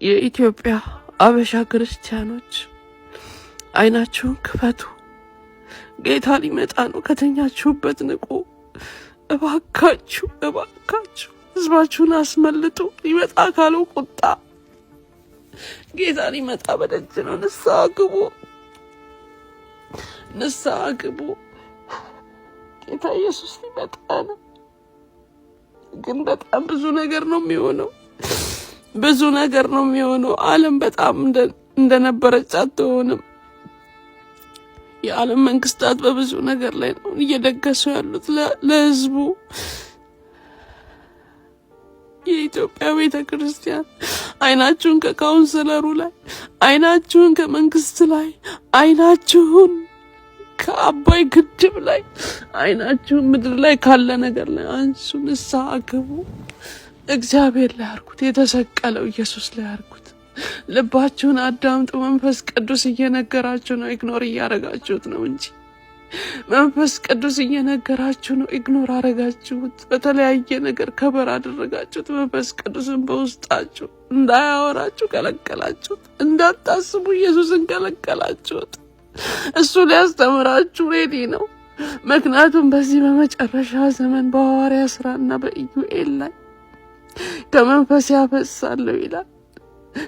የኢትዮጵያ አበሻ ክርስቲያኖች አይናችሁን ክፈቱ። ጌታ ሊመጣ ነው። ከተኛችሁበት ንቁ። እባካችሁ እባካችሁ ህዝባችሁን አስመልጡ። ሊመጣ ካለው ቁጣ ጌታ ሊመጣ በደጅ ነው። ንስሐ ግቡ፣ ንስሐ ግቡ። ጌታ ኢየሱስ ሊመጣ ነው። ግን በጣም ብዙ ነገር ነው የሚሆነው። ብዙ ነገር ነው የሚሆነው። ዓለም በጣም እንደነበረች አትሆንም። የዓለም መንግስታት በብዙ ነገር ላይ ነው እየደገሱ ያሉት ለህዝቡ። የኢትዮጵያ ቤተክርስቲያን አይናችሁን ከካውንስለሩ ላይ፣ አይናችሁን ከመንግስት ላይ፣ አይናችሁን ከአባይ ግድብ ላይ፣ አይናችሁን ምድር ላይ ካለ ነገር ላይ አንሱ። ንስሐ ግቡ። እግዚአብሔር ላይ አርጉት። የተሰቀለው ኢየሱስ ላይ አርጉት። ልባችሁን አዳምጡ። መንፈስ ቅዱስ እየነገራችሁ ነው፣ ኢግኖር እያረጋችሁት ነው እንጂ መንፈስ ቅዱስ እየነገራችሁ ነው፣ ኢግኖር አረጋችሁት። በተለያየ ነገር ከበር አደረጋችሁት። መንፈስ ቅዱስን በውስጣችሁ እንዳያወራችሁ ከለከላችሁት። እንዳታስቡ ኢየሱስን ከለከላችሁት። እሱ ሊያስተምራችሁ ሬዲ ነው። ምክንያቱም በዚህ በመጨረሻ ዘመን በሐዋርያ ስራና በኢዩኤል ላይ ከመንፈስ ያፈሳለሁ ይላል።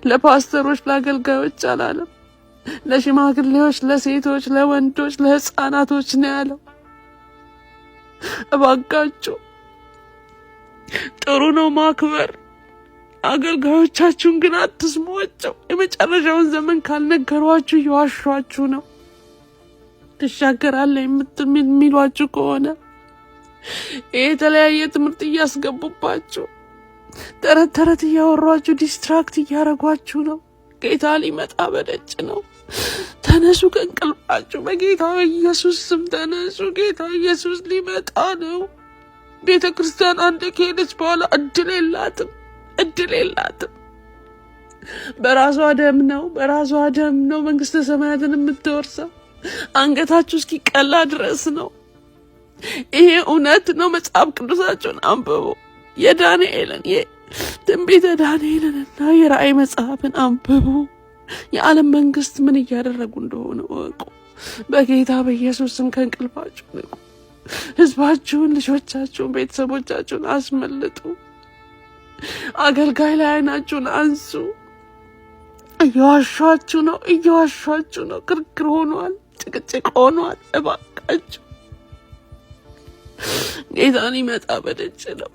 ለፓስተሮች ለአገልጋዮች አላለም። ለሽማግሌዎች፣ ለሴቶች፣ ለወንዶች፣ ለህፃናቶች ነው ያለው። እባካችሁ ጥሩ ነው ማክበር፣ አገልጋዮቻችሁን ግን አትስሟቸው። የመጨረሻውን ዘመን ካልነገሯችሁ እየዋሿችሁ ነው። ትሻገራለህ የሚሏችሁ ከሆነ የተለያየ ትምህርት እያስገቡባችሁ ተረት ተረት እያወሯችሁ ዲስትራክት እያረጓችሁ ነው። ጌታ ሊመጣ በደጅ ነው። ተነሱ ከእንቅልፋችሁ። በጌታ በኢየሱስ ስም ተነሱ። ጌታ ኢየሱስ ሊመጣ ነው። ቤተ ክርስቲያን አንድ ከሄደች በኋላ እድል የላትም። በራሷ ደም ነው መንግስተ ሰማያትን የምትወርሰው። አንገታችሁ እስኪቀላ ድረስ ነው። ይሄ እውነት ነው። መጽሐፍ ቅዱሳችሁን አንብቡ። የዳንኤልን የትንቢተ ዳንኤልንና የራእይ መጽሐፍን አንብቡ። የዓለም መንግስት ምን እያደረጉ እንደሆነ እወቁ። በጌታ በኢየሱስ ስም ከእንቅልፋችሁ ንቁ። ህዝባችሁን፣ ልጆቻችሁን፣ ቤተሰቦቻችሁን አስመልጡ። አገልጋይ ላይ አይናችሁን አንሱ። እየዋሿችሁ ነው። ክርክር ሆኗል፣ ጭቅጭቅ ሆኗል። እባካችሁ ጌታን ይመጣ በደጅ ነው።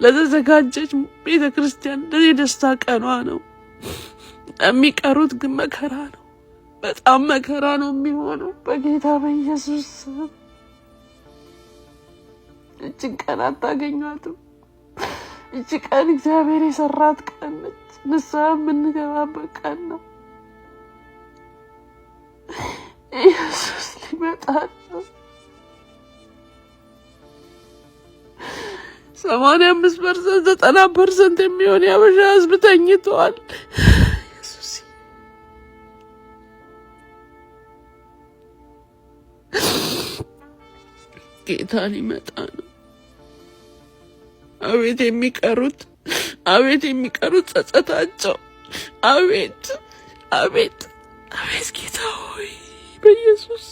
ለተዘጋጀች ቤተ ክርስቲያን የደስታ ቀኗ ነው። የሚቀሩት ግን መከራ ነው። በጣም መከራ ነው የሚሆነው። በጌታ በኢየሱስ እችን ቀን አታገኟትም። እች ቀን እግዚአብሔር የሰራት ቀን ነች። ንስሐ የምንገባበት ቀን ነው። ኢየሱስ ሊመጣ ነው። 85% 90% የሚሆን የአበሻ ህዝብ ተኝቷል። ኢየሱስ ጌታ ሊመጣ ነው። አቤት የሚቀሩት ጸጸታቸው። አቤት ጌታ ሆይ በኢየሱስ